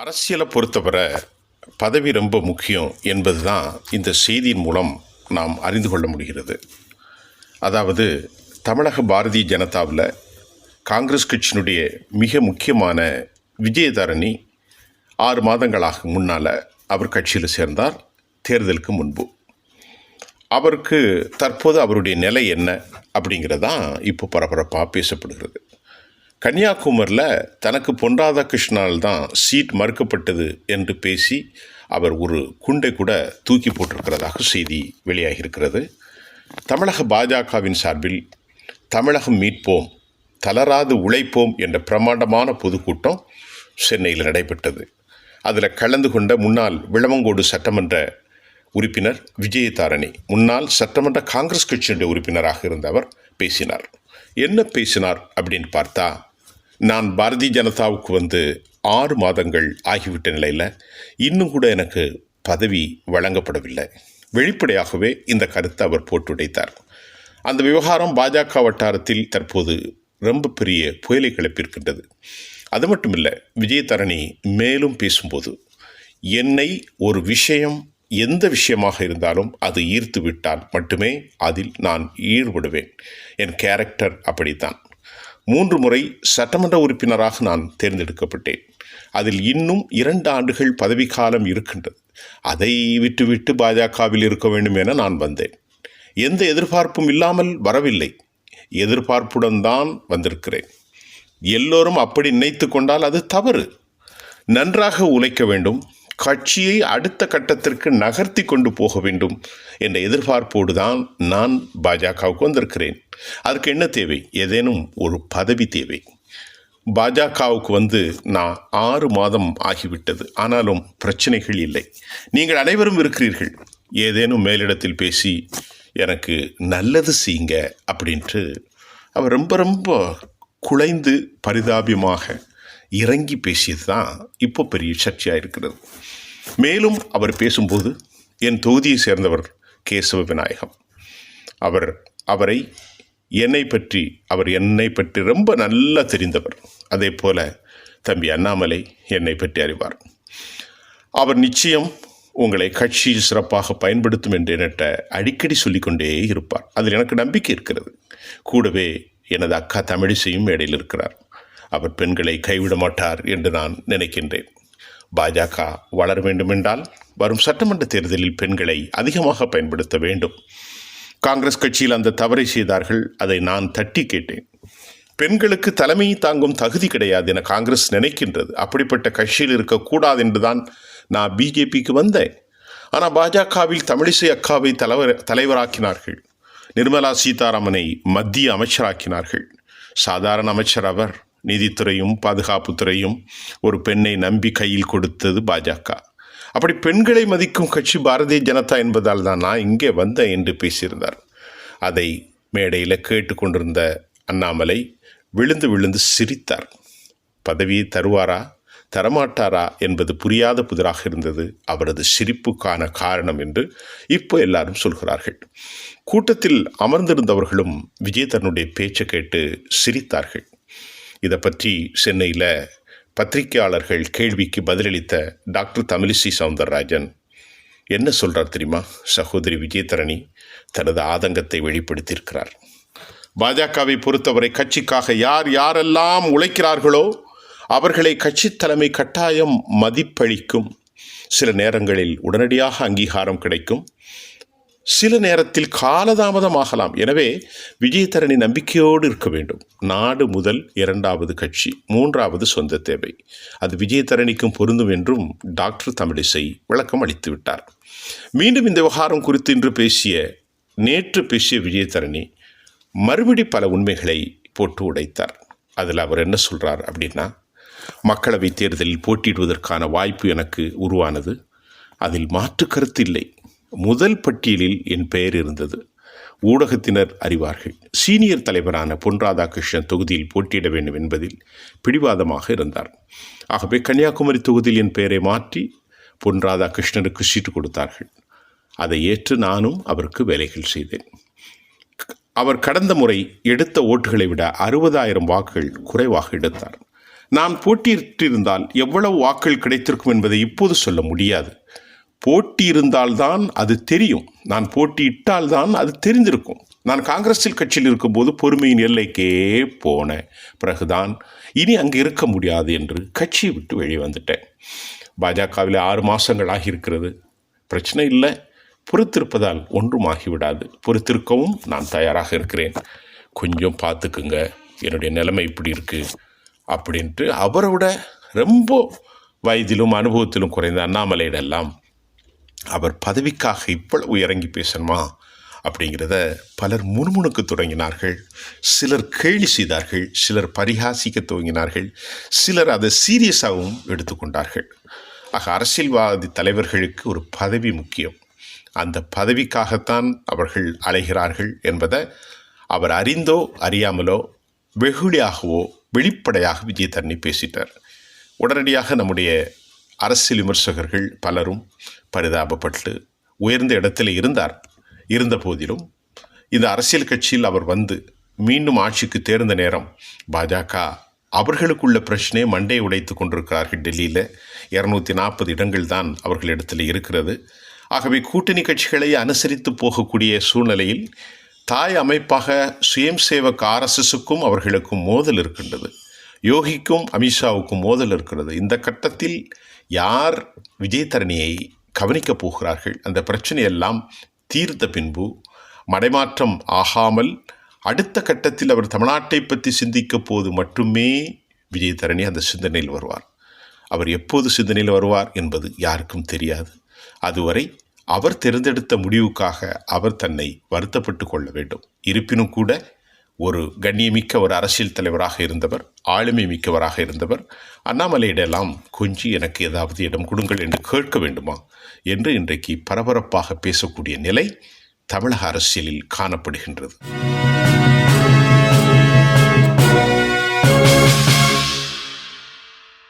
அரசியலை பொறுத்தவரை பதவி ரொம்ப முக்கியம் என்பது தான் இந்த செய்தியின் மூலம் நாம் அறிந்து கொள்ள முடிகிறது. அதாவது தமிழக பாரதிய ஜனதாவில் காங்கிரஸ் கட்சியினுடைய மிக முக்கியமான விஜயதரணி 6 மாதங்களாக முன்னால் அவர் கட்சியில் சேர்ந்தார். தேர்தலுக்கு முன்பு அவருக்கு தற்போது அவருடைய நிலை என்ன அப்படிங்கிறதான் இப்போ பரபரப்பாக பேசப்படுகிறது. கன்னியாகுமரியில் தனக்கு பொன் ராதாகிருஷ்ணனால் தான் சீட் மறுக்கப்பட்டது என்று பேசி அவர் ஒரு குண்டை கூட தூக்கி போட்டிருக்கிறதாக செய்தி வெளியாகியிருக்கிறது. தமிழக பாஜகவின் சார்பில் தமிழகம் மீட்போம், தளராது உழைப்போம் என்ற பிரமாண்டமான பொதுக்கூட்டம் சென்னையில் நடைபெற்றது. அதில் கலந்து கொண்ட முன்னாள் விளவங்கோடு சட்டமன்ற உறுப்பினர் விஜயதாரணி, முன்னாள் சட்டமன்ற காங்கிரஸ் கட்சியினுடைய உறுப்பினராக இருந்தவர் பேசினார். என்ன பேசினார் அப்படின்னு பார்த்தா, நான் பாரதிய ஜனதாவுக்கு 6 மாதங்கள் ஆகிவிட்ட நிலையில் இன்னும் கூட எனக்கு பதவி வழங்கப்படவில்லை. வெளிப்படையாகவே இந்த கருத்தை அவர் போட்டுடைத்தார். அந்த விவகாரம் பாஜக வட்டாரத்தில் தற்போது ரொம்ப பெரிய புயலை கிளப்பியிருக்கின்றது. அது மட்டுமில்லை, விஜயதரணி மேலும் பேசும்போது, என்னை ஒரு விஷயம் எந்த விஷயமாக இருந்தாலும் அது ஈர்த்து விட்டால் மட்டுமே அதில் நான் ஈடுபடுவேன். என் கேரக்டர் அப்படித்தான். 3 முறை சட்டமன்ற உறுப்பினராக நான் தேர்ந்தெடுக்கப்பட்டேன். அதில் இன்னும் 2 ஆண்டுகள் பதவிக்காலம் இருக்கின்றது. அதை விட்டுவிட்டு பாஜகவில் இருக்க வேண்டும் என நான் வந்தேன். எந்த எதிர்பார்ப்பும் இல்லாமல் வரவில்லை, எதிர்பார்ப்புடன் தான் வந்திருக்கிறேன். எல்லோரும் அப்படி நினைத்து கொண்டால் அது தவறு. நன்றாக உழைக்க வேண்டும், கட்சியை அடுத்த கட்டத்திற்கு நகர்த்தி கொண்டு போக வேண்டும் என்ற எதிர்பார்ப்போடு தான் நான் பாஜகவுக்கு வந்திருக்கிறேன். அதற்கு என்ன தேவை? ஏதேனும் ஒரு பதவி தேவை. பாஜகவுக்கு நான் 6 மாதம் ஆகிவிட்டது. ஆனாலும் பிரச்சனைகள் இல்லை. நீங்கள் அனைவரும் இருக்கிறீர்கள். ஏதேனும் மேலிடத்தில் பேசி எனக்கு நல்லது செய்யுங்க அப்படின்ட்டு அவர் ரொம்ப குலைந்து பரிதாபியமாக இறங்கி பேசியது தான் இப்போ பெரிய சர்ச்சையாக இருக்கிறது. மேலும் அவர் பேசும்போது, என் தொகுதியை சேர்ந்தவர் கேசவ விநாயகம், அவர் என்னை பற்றி ரொம்ப நல்லா தெரிந்தவர். அதே போல தம்பி அண்ணாமலை என்னை பற்றி அறிவார். அவர் நிச்சயம் உங்களை கட்சியில் சிறப்பாக பயன்படுத்தும் என்று என்கிட்ட அடிக்கடி சொல்லிக்கொண்டே இருப்பார். அதில் எனக்கு நம்பிக்கை இருக்கிறது. கூடவே எனது அக்கா தமிழிசையும் மேடையில் இருக்கிறார். அவர் பெண்களை கைவிட மாட்டார் என்று நான் நினைக்கின்றேன். பாஜக வளர வேண்டுமென்றால் வரும் சட்டமன்ற தேர்தலில் பெண்களை அதிகமாக பயன்படுத்த வேண்டும். காங்கிரஸ் கட்சியில் அந்த தவறை செய்தார்கள். அதை நான் தட்டி கேட்டேன். பெண்களுக்கு தலைமை தாங்கும் தகுதி கிடையாது என காங்கிரஸ் நினைக்கின்றது. அப்படிப்பட்ட கட்சியில் இருக்கக்கூடாது என்றுதான் நான் பிஜேபிக்கு வந்தேன். ஆனால் பாஜகவில் தமிழிசை அக்காவை தலைவராக்கினார்கள். நிர்மலா சீதாராமனை மத்திய அமைச்சராக்கினார்கள். சாதாரண அமைச்சர் அவர். நீதித்துறையும் பாதுகாப்புத்துறையும் ஒரு பெண்ணை நம்பி கையில் கொடுத்தது பாஜக. அப்படி பெண்களை மதிக்கும் கட்சி பாரதிய ஜனதா என்பதால் தான் நான் இங்கே வந்தேன் என்று பேசியிருந்தார். அதை மேடையில் கேட்டுக்கொண்டிருந்த அண்ணாமலை விழுந்து சிரித்தார். பதவியை தருவாரா தரமாட்டாரா என்பது புரியாத புதிராக இருந்தது அவரது சிரிப்புக்கான காரணம் என்று இப்போ எல்லாரும் சொல்கிறார்கள். கூட்டத்தில் அமர்ந்திருந்தவர்களும் விஜயதரனுடைய பேச்சை கேட்டு சிரித்தார்கள். இதை பற்றி சென்னையில் பத்திரிகையாளர்கள் கேள்விக்கு பதிலளித்த டாக்டர் தமிழிசை சவுந்தரராஜன் என்ன சொல்கிறார் தெரியுமா? சகோதரி விஜயதரணி தனது ஆதங்கத்தை வெளிப்படுத்தியிருக்கிறார். பாஜகவை பொறுத்தவரை கட்சிக்காக யாரெல்லாம் உழைக்கிறார்களோ அவர்களை கட்சி தலைமை கட்டாயம் மதிப்பளிக்கும். சில நேரங்களில் உடனடியாக அங்கீகாரம் கிடைக்கும், சில நேரத்தில் காலதாமதமாகலாம். எனவே விஜயதரணி நம்பிக்கையோடு இருக்க வேண்டும். நாடு முதல் 2வது கட்சி, 3வது சொந்த தேவை. அது விஜயதரணிக்கும் பொருந்தும் என்றும் டாக்டர் தமிழிசை விளக்கம் அளித்து விட்டார். மீண்டும் இந்த விவகாரம் குறித்து நேற்று பேசிய விஜயதரணி மறுபடி பல உண்மைகளை போட்டு உடைத்தார். அதில் அவர் என்ன சொல்கிறார் அப்படின்னா, மக்களவை தேர்தலில் போட்டியிடுவதற்கான வாய்ப்பு எனக்கு உருவானது. அதில் மாற்று கருத்து இல்லை. முதல் பட்டியலில் என் பெயர் இருந்தது. ஊடகத்தினர் அறிவார்கள். சீனியர் தலைவரான பொன் ராதாகிருஷ்ணன் தொகுதியில் போட்டியிட வேண்டும் என்பதில் பிடிவாதமாக இருந்தார். ஆகவே கன்னியாகுமரி தொகுதியில் என் பெயரை மாற்றி பொன் ராதாகிருஷ்ணனுக்கு சீட்டு கொடுத்தார்கள். அதை ஏற்று நானும் அவருக்கு வேலைகள் செய்தேன். அவர் கடந்த முறை எடுத்த ஓட்டுகளை விட 60,000 வாக்குகள் குறைவாக எடுத்தார். நான் போட்டியிட்டிருந்தால் எவ்வளவு வாக்கள் கிடைத்திருக்கும் என்பதை இப்போது சொல்ல முடியாது. போட்டியிருந்தால்தான் அது தெரியும். நான் போட்டியிட்டால்தான் அது தெரிந்திருக்கும். நான் காங்கிரஸில் கட்சியில் இருக்கும்போது பொறுமையின் எல்லைக்கே போன பிறகுதான் இனி அங்கே இருக்க முடியாது என்று கட்சியை விட்டு வெளியே வந்துட்டேன். பாஜகவில் 6 மாதங்கள் ஆகியிருக்கிறது. பிரச்சனை இல்லை, பொறுத்திருப்பதால் ஒன்றும் ஆகிவிடாது. பொறுத்திருக்கவும் நான் தயாராக இருக்கிறேன். கொஞ்சம் பார்த்துக்குங்க, என்னுடைய நிலைமை இப்படி இருக்குது அப்படின்ட்டு அவரை விட ரொம்ப வயதிலும் அனுபவத்திலும் குறைந்த அண்ணாமலையிடெல்லாம் அவர் பதவிக்காக இவ்வளவு இறங்கி பேசணுமா அப்படிங்கிறத பலர் முணுமுணுக்க தொடங்கினார்கள். சிலர் கேலி செய்தார்கள், சிலர் பரிகாசிக்க துவங்கினார்கள், சிலர் அதை சீரியஸாகவும் எடுத்துக்கொண்டார்கள். ஆக அரசியல்வாதி தலைவர்களுக்கு ஒரு பதவி முக்கியம். அந்த பதவிக்காகத்தான் அவர்கள் அலைகிறார்கள் என்பதை அவர் அறிந்தோ அறியாமலோ வெகுளியாகவோ வெளிப்படையாக விஜயதரணி பேசிட்டார். உடனடியாக நம்முடைய அரசியல் விமர்சகர்கள் பலரும் பரிதாபப்பட்டு உயர்ந்த இடத்தில் இருந்த போதிலும் இந்த அரசியல் கட்சியில் அவர் வந்து மீண்டும் ஆட்சிக்கு தேர்ந்த நேரம் பாஜக அவர்களுக்குள்ள பிரச்சனையை மண்டையை உடைத்து கொண்டிருக்கிறார்கள். டெல்லியில் 240 இடங்கள் தான் அவர்களிடத்தில் இருக்கிறது. ஆகவே கூட்டணி கட்சிகளை அனுசரித்து போகக்கூடிய சூழ்நிலையில் தாய் அமைப்பாக சுயம் சேவக் RSSக்கும் அவர்களுக்கும் மோதல் இருக்கின்றது. யோகிக்கும் அமித்ஷாவுக்கும் மோதல் இருக்கிறது. இந்த கட்டத்தில் யார் விஜயதரணியை கவனிக்கப் போகிறார்கள்? அந்த பிரச்சனையெல்லாம் தீர்த்த பின்பு மடைமாற்றம் ஆகாமல் அடுத்த கட்டத்தில் அவர் தமிழ்நாட்டை பற்றி சிந்திக்க போது மட்டுமே விஜயதரணி அந்த சிந்தனையில் வருவார். அவர் எப்போது சிந்தனையில் வருவார் என்பது யாருக்கும் தெரியாது. அதுவரை அவர் தேர்ந்தெடுத்த முடிவுக்காக அவர் தன்னை வருத்தப்பட்டு கொள்ள வேண்டும். இருப்பினும் கூட ஒரு கண்ணியமிக்க ஒரு அரசியல் தலைவராக இருந்தவர், ஆளுமை மிக்கவராக இருந்தவர், அண்ணாமலையிடெல்லாம் கொஞ்சி எனக்கு ஏதாவது இடம் கொடுங்கள் என்று கேட்க வேண்டுமா என்று இன்றைக்கு பரபரப்பாக பேசக்கூடிய நிலை தமிழக அரசியலில் காணப்படுகின்றது.